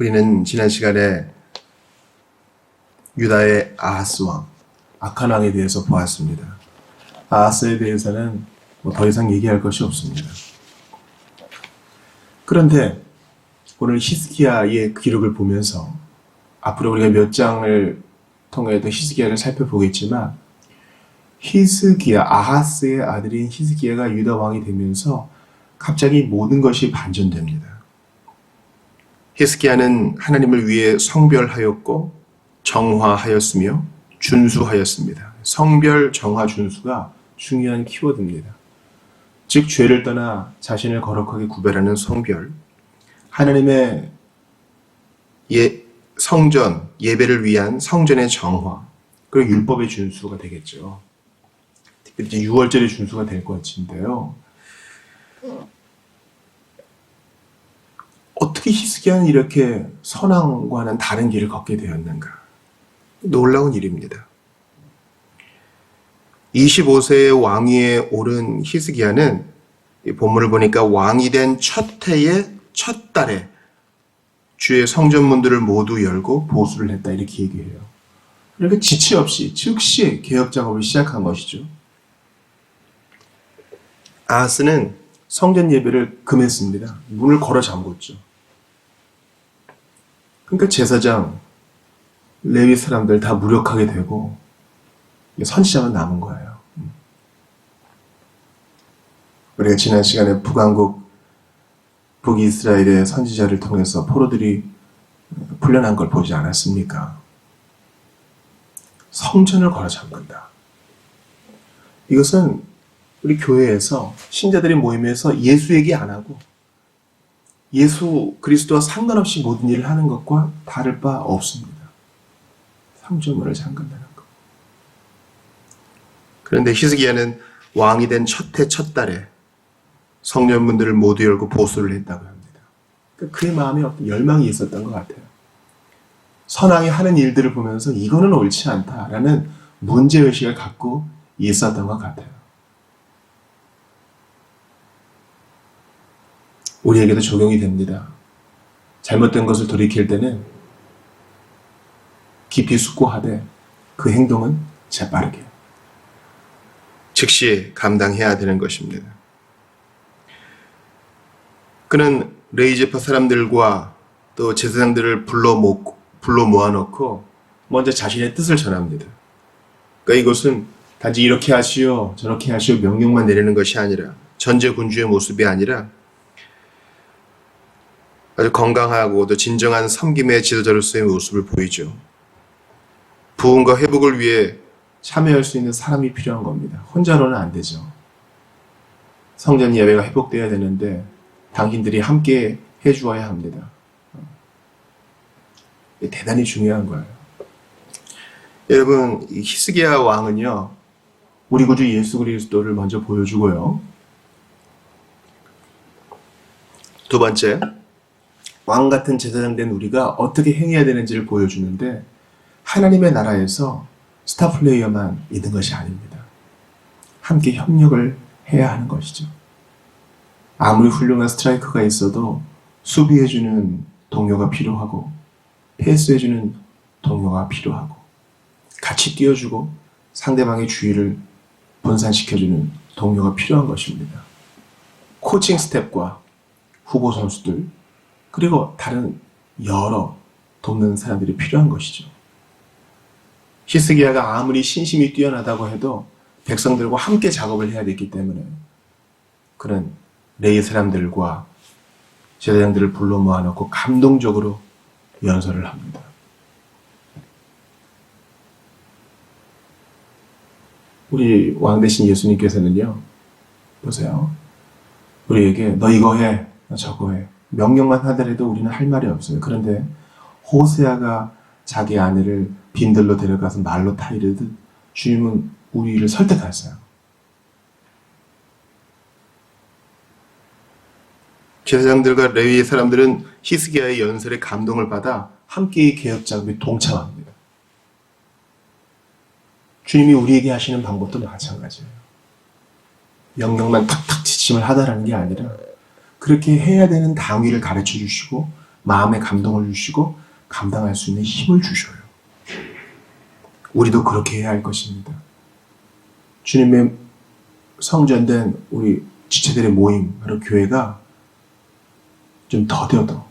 우리는 지난 시간에 유다의 아하스 왕, 악한 왕에 대해서 보았습니다. 아하스에 대해서는 더 이상 얘기할 것이 없습니다. 그런데 오늘 히스기야의 기록을 보면서 앞으로 우리가 몇 장을 통해서 히스기야를 살펴보겠지만 히스기야, 아하스의 아들인 히스기야가 유다 왕이 되면서 갑자기 모든 것이 반전됩니다. 히스기야는 하나님을 위해 성별하였고 정화하였으며 준수하였습니다. 성별, 정화, 준수가 중요한 키워드입니다. 즉 죄를 떠나 자신을 거룩하게 구별하는 성별, 하나님의 성전, 예배를 위한 성전의 정화, 그리고 율법의 준수가 되겠죠. 특히 이제 6월절의 준수가 될 것인데요. 어떻게 히스기야는 이렇게 선왕과는 다른 길을 걷게 되었는가? 놀라운 일입니다. 25세의 왕위에 오른 히스기야는 본문을 보니까 왕이 된 첫 해의 첫 달에 주의 성전문들을 모두 열고 보수를 했다 이렇게 얘기해요. 그러니까 지체 없이 즉시 개혁 작업을 시작한 것이죠. 아하스는 성전 예배를 금했습니다. 문을 걸어 잠궜죠. 그러니까 제사장, 레위 사람들 다 무력하게 되고 선지자만 남은 거예요. 우리가 지난 시간에 북왕국 북이스라엘의 선지자를 통해서 포로들이 풀려난 걸 보지 않았습니까? 성전을 걸어 잠근다. 이것은 우리 교회에서 신자들의 모임에서 예수 얘기 안 하고 예수 그리스도와 상관없이 모든 일을 하는 것과 다를 바 없습니다. 성전문을 잠근다는 것. 그런데 히스기야는 왕이 된 첫 해 첫 달에 성전문들을 모두 열고 보수를 했다고 합니다. 그의 마음에 어떤 열망이 있었던 것 같아요. 선왕이 하는 일들을 보면서 이거는 옳지 않다라는 문제의식을 갖고 있었던 것 같아요. 우리에게도 적용이 됩니다. 잘못된 것을 돌이킬 때는 깊이 숙고하되 그 행동은 재빠르게 즉시 감당해야 되는 것입니다. 그는 레이제파 사람들과 또 제사장들을 불러 모아놓고 먼저 자신의 뜻을 전합니다. 그러니까 이것은 단지 이렇게 하시오 저렇게 하시오 명령만 내리는 것이 아니라 전제군주의 모습이 아니라 아주 건강하고 또 진정한 섬김의 지도자로서의 모습을 보이죠. 부흥과 회복을 위해 참여할 수 있는 사람이 필요한 겁니다. 혼자로는 안 되죠. 성전 예배가 회복되어야 되는데 당신들이 함께 해주어야 합니다. 대단히 중요한 거예요. 여러분, 이 히스기야 왕은요, 우리 구주 예수 그리스도를 먼저 보여주고요. 두 번째, 왕 같은 제사장 된 우리가 어떻게 행해야 되는지를 보여주는데 하나님의 나라에서 스타 플레이어만 있는 것이 아닙니다. 함께 협력을 해야 하는 것이죠. 아무리 훌륭한 스트라이커가 있어도 수비해주는 동료가 필요하고 패스해주는 동료가 필요하고 같이 뛰어주고 상대방의 주의를 분산시켜주는 동료가 필요한 것입니다. 코칭 스텝과 후보 선수들 그리고 다른 여러 돕는 사람들이 필요한 것이죠. 히스기야가 아무리 신심이 뛰어나다고 해도 백성들과 함께 작업을 해야 되기 때문에 그는 레위 사람들과 제사장들을 불러 모아놓고 감동적으로 연설을 합니다. 우리 왕 대신 예수님께서는요, 보세요. 우리에게 너 이거 해, 너 저거 해. 명령만 하더라도 우리는 할 말이 없어요. 그런데 호세아가 자기 아내를 빈들로 데려가서 말로 타이르듯 주님은 우리를 설득하세요. 제사장들과 레위의 사람들은 히스기야의 연설에 감동을 받아 함께 개혁 작업에 동참합니다. 주님이 우리에게 하시는 방법도 마찬가지예요. 명령만 탁탁 지침을 하다라는 게 아니라 그렇게 해야 되는 당위를 가르쳐 주시고 마음의 감동을 주시고 감당할 수 있는 힘을 주셔요. 우리도 그렇게 해야 할 것입니다. 주님의 성전된 우리 지체들의 모임, 바로 교회가 좀 더뎌도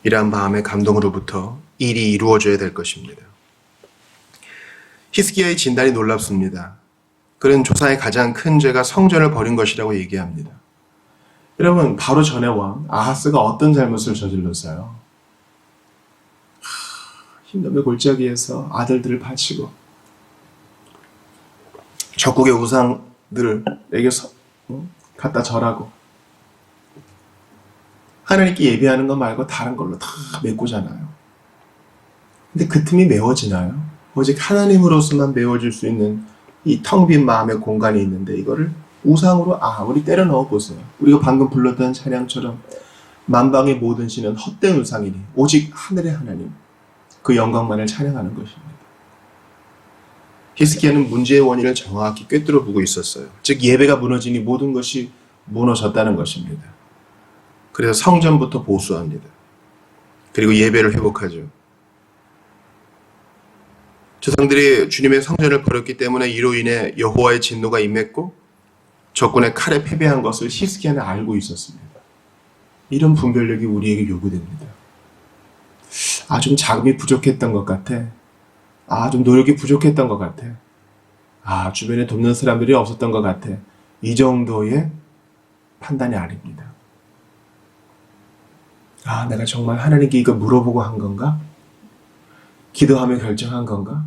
이러한 마음의 감동으로부터 일이 이루어져야 될 것입니다. 히스기야의 진단이 놀랍습니다. 그는 조상의 가장 큰 죄가 성전을 버린 것이라고 얘기합니다. 여러분, 바로 전에 왕 아하스가 어떤 잘못을 저질렀어요? 흰놈의 골짜기에서 아들들을 바치고 적국의 우상들에게 갖다 절하고 하나님께 예배하는 것 말고 다른 걸로 다 메꾸잖아요. 근데 그 틈이 메워지나요? 오직 하나님으로서만 메워질 수 있는 이 텅 빈 마음의 공간이 있는데 이거를 우상으로 아무리 때려 넣어 보세요. 우리가 방금 불렀던 찬양처럼 만방의 모든 신은 헛된 우상이니 오직 하늘의 하나님, 그 영광만을 찬양하는 것입니다. 히스기야는 문제의 원인을 정확히 꿰뚫어 보고 있었어요. 즉 예배가 무너지니 모든 것이 무너졌다는 것입니다. 그래서 성전부터 보수합니다. 그리고 예배를 회복하죠. 조상들이 주님의 성전을 버렸기 때문에 이로 인해 여호와의 진노가 임했고 적군의 칼에 패배한 것을 히스기야는 알고 있었습니다. 이런 분별력이 우리에게 요구됩니다. 좀 자금이 부족했던 것 같아. 좀 노력이 부족했던 것 같아. 주변에 돕는 사람들이 없었던 것 같아. 이 정도의 판단이 아닙니다. 내가 정말 하나님께 이거 물어보고 한 건가? 기도하며 결정한 건가?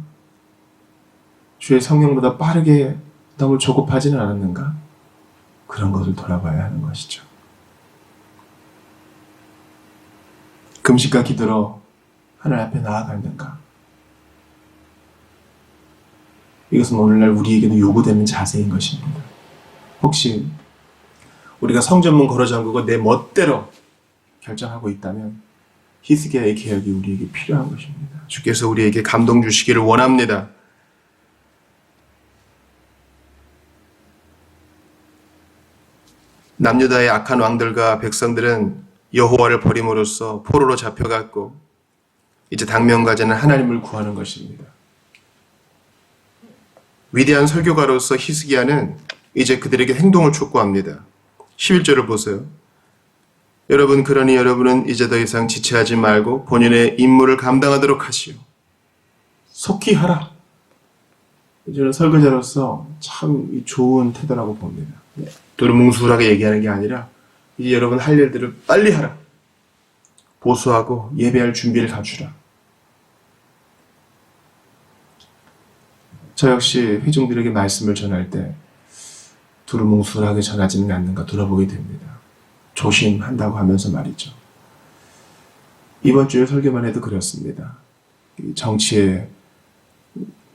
주의 성령보다 빠르게 너무 조급하지는 않았는가? 그런 것을 돌아봐야 하는 것이죠. 금식과 기도로 하나님 앞에 나아갔는가? 이것은 오늘날 우리에게도 요구되는 자세인 것입니다. 혹시 우리가 성전문 걸어 잠그고 내 멋대로 결정하고 있다면 히스기야의 개혁이 우리에게 필요한 것입니다. 주께서 우리에게 감동 주시기를 원합니다. 남유다의 악한 왕들과 백성들은 여호와를 버림으로써 포로로 잡혀갔고 이제 당면과제는 하나님을 구하는 것입니다. 위대한 설교가로서 히스기야는 이제 그들에게 행동을 촉구합니다. 11절을 보세요. 여러분, 그러니 여러분은 이제 더 이상 지체하지 말고 본인의 임무를 감당하도록 하시오. 속히 하라. 저는 설교자로서 참 좋은 태도라고 봅니다. 두루뭉술하게 얘기하는 게 아니라 이제 여러분 할 일들을 빨리 하라. 보수하고 예배할 준비를 갖추라. 저 역시 회중들에게 말씀을 전할 때 두루뭉술하게 전하지는 않는가 돌아보게 됩니다. 조심한다고 하면서 말이죠. 이번 주에 설교만 해도 그렇습니다. 정치의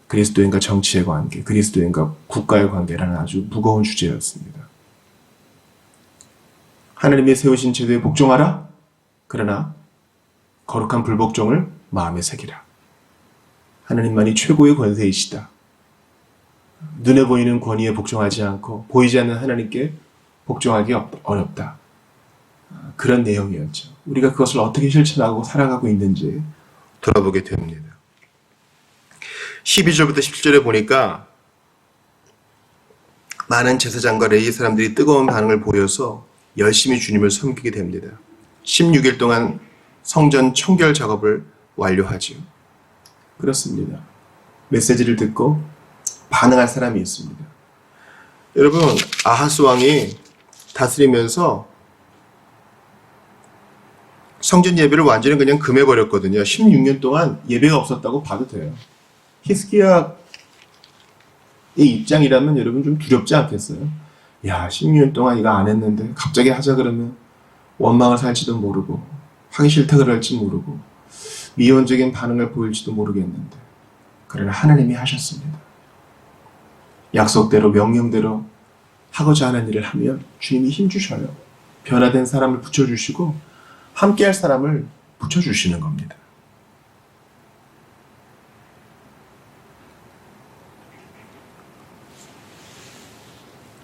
그리스도인과 정치의 관계, 그리스도인과 국가의 관계라는 아주 무거운 주제였습니다. 하나님이 세우신 제도에 복종하라. 그러나 거룩한 불복종을 마음에 새기라. 하나님만이 최고의 권세이시다. 눈에 보이는 권위에 복종하지 않고 보이지 않는 하나님께 복종하기 어렵다. 그런 내용이었죠. 우리가 그것을 어떻게 실천하고 살아가고 있는지 돌아보게 됩니다. 12절부터 17절에 보니까 많은 제사장과 레위 사람들이 뜨거운 반응을 보여서 열심히 주님을 섬기게 됩니다. 16일 동안 성전 청결 작업을 완료하지요. 그렇습니다. 메시지를 듣고 반응할 사람이 있습니다. 여러분, 아하스 왕이 다스리면서 성전 예배를 완전히 그냥 금해버렸거든요. 16년 동안 예배가 없었다고 봐도 돼요. 히스기야의 입장이라면 여러분 좀 두렵지 않겠어요? 16년 동안 이거 안 했는데 갑자기 하자 그러면 원망을 살지도 모르고 하기 싫다 그럴지 모르고 미온적인 반응을 보일지도 모르겠는데 그러나 하나님이 하셨습니다. 약속대로 명령대로 하고자 하는 일을 하면 주님이 힘주셔요. 변화된 사람을 붙여주시고 함께할 사람을 붙여주시는 겁니다.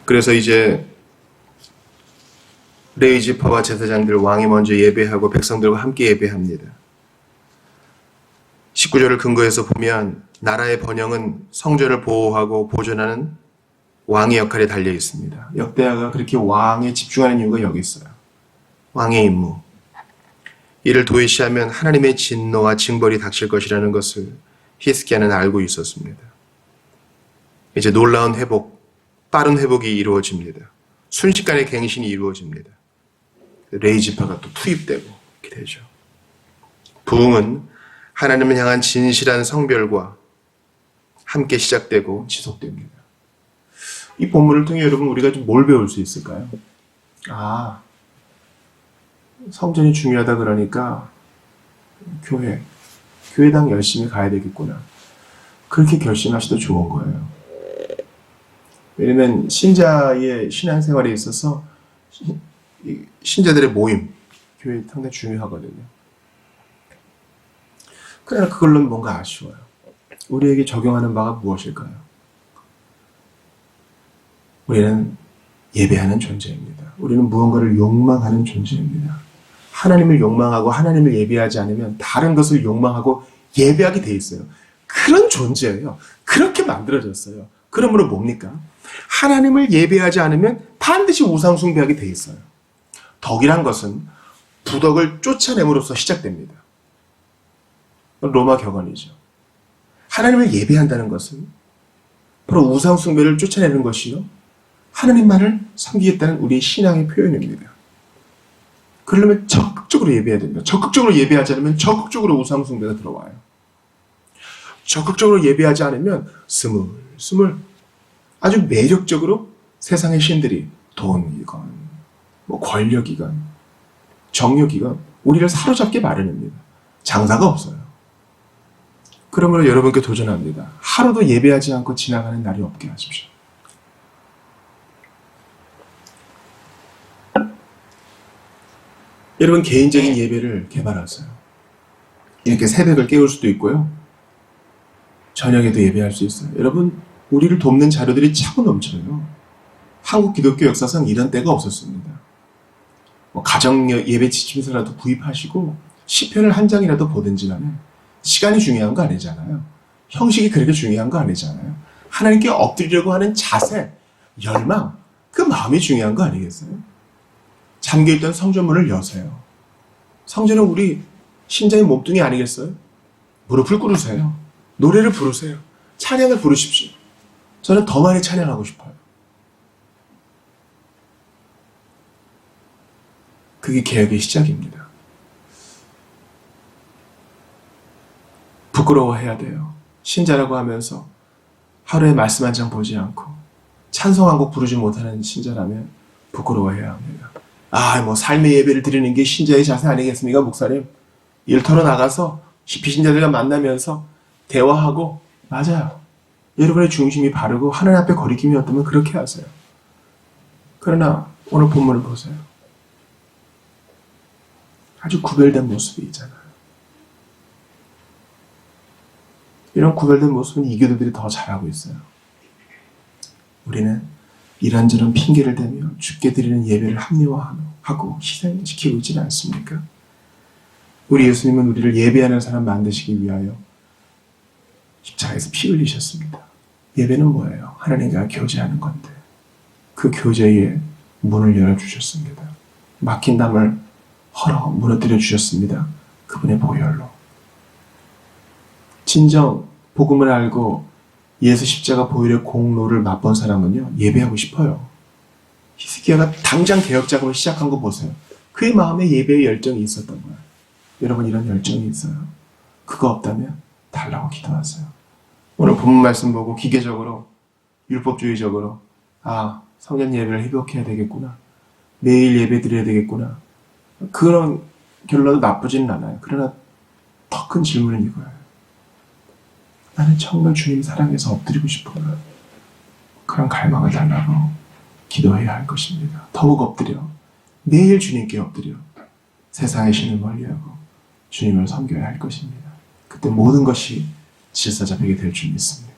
그래서 이제 레위 지파와 제사장들 왕이 먼저 예배하고 백성들과 함께 예배합니다. 19절을 근거해서 보면 나라의 번영은 성전을 보호하고 보존하는 왕의 역할에 달려 있습니다. 역대하가 그렇게 왕에 집중하는 이유가 여기 있어요. 왕의 임무. 이를 도외시하면 하나님의 진노와 징벌이 닥칠 것이라는 것을 히스기야는 알고 있었습니다. 이제 놀라운 회복, 빠른 회복이 이루어집니다. 순식간에 갱신이 이루어집니다. 레위 지파가 또 투입되고 이렇게 되죠. 부흥은 하나님을 향한 진실한 성별과 함께 시작되고 지속됩니다. 이 본문을 통해 여러분 우리가 좀 뭘 배울 수 있을까요? 성전이 중요하다 그러니까 교회당 열심히 가야 되겠구나. 그렇게 결심하셔도 좋은 거예요. 왜냐면 신자의 신앙생활에 있어서 신자들의 모임, 교회 상당히 중요하거든요. 그러나 그걸로는 뭔가 아쉬워요. 우리에게 적용하는 바가 무엇일까요? 우리는 예배하는 존재입니다. 우리는 무언가를 욕망하는 존재입니다. 하나님을 욕망하고 하나님을 예배하지 않으면 다른 것을 욕망하고 예배하게 돼 있어요. 그런 존재예요. 그렇게 만들어졌어요. 그러므로 뭡니까? 하나님을 예배하지 않으면 반드시 우상 숭배하게 돼 있어요. 덕이란 것은 부덕을 쫓아냄으로써 시작됩니다. 로마 격언이죠. 하나님을 예배한다는 것은 바로 우상 숭배를 쫓아내는 것이요, 하나님만을 섬기겠다는 우리의 신앙의 표현입니다. 그러려면 적극적으로 예배해야 됩니다. 적극적으로 예배하지 않으면 적극적으로 우상 숭배가 들어와요. 적극적으로 예배하지 않으면 스물스물 아주 매력적으로 세상의 신들이 돈이건 권력이건 정력이건 우리를 사로잡게 마련입니다. 장사가 없어요. 그러므로 여러분께 도전합니다. 하루도 예배하지 않고 지나가는 날이 없게 하십시오. 여러분 개인적인 예배를 개발하세요. 이렇게 새벽을 깨울 수도 있고요. 저녁에도 예배할 수 있어요. 여러분 우리를 돕는 자료들이 차고 넘쳐요. 한국 기독교 역사상 이런 때가 없었습니다. 가정 예배 지침서라도 구입하시고 시편을 한 장이라도 보든지 간에 시간이 중요한 거 아니잖아요. 형식이 그렇게 중요한 거 아니잖아요. 하나님께 엎드리려고 하는 자세, 열망, 그 마음이 중요한 거 아니겠어요? 잠겨있던 성전문을 여세요. 성전은 우리 신자의 몸뚱이 아니겠어요? 무릎을 꿇으세요. 노래를 부르세요. 찬양을 부르십시오. 저는 더 많이 찬양하고 싶어요. 그게 개혁의 시작입니다. 부끄러워해야 돼요. 신자라고 하면서 하루에 말씀 한 장 보지 않고 찬송 한 곡 부르지 못하는 신자라면 부끄러워해야 합니다. 삶의 예배를 드리는 게 신자의 자세 아니겠습니까, 목사님? 일터로 나가서 비신자들과 만나면서 대화하고, 맞아요. 여러분의 중심이 바르고 하나님 앞에 거리낌이 없다면 그렇게 하세요. 그러나 오늘 본문을 보세요. 아주 구별된 모습이 있잖아요. 이런 구별된 모습은 이교도들이 더 잘하고 있어요. 우리는 이런저런 핑계를 대며 주께 드리는 예배를 합리화하고 희생시키고 있지는 않습니까? 우리 예수님은 우리를 예배하는 사람 만드시기 위하여 십자가에서 피 흘리셨습니다. 예배는 뭐예요? 하나님과 교제하는 건데 그 교제의 문을 열어주셨습니다. 막힌 담을 무너뜨려 주셨습니다. 그분의 보혈로. 진정 복음을 알고 예수 십자가 보혈의 공로를 맛본 사람은요, 예배하고 싶어요. 히스기야가 당장 개혁 작업을 시작한 거 보세요. 그의 마음에 예배의 열정이 있었던 거예요. 여러분 이런 열정이 있어요? 그거 없다면 달라고 기도하세요. 오늘 본문 말씀 보고 기계적으로 율법주의적으로 성전 예배를 회복해야 되겠구나. 매일 예배 드려야 되겠구나. 그런 결론도 나쁘지는 않아요. 그러나 더 큰 질문은 이거예요. 나는 정말 주님 사랑해서 엎드리고 싶어요. 그런 갈망을 달라고 기도해야 할 것입니다. 더욱 엎드려 매일 주님께 엎드려 세상의 신을 멀리하고 주님을 섬겨야 할 것입니다. 그때 모든 것이 질서잡히게 될 줄 믿습니다.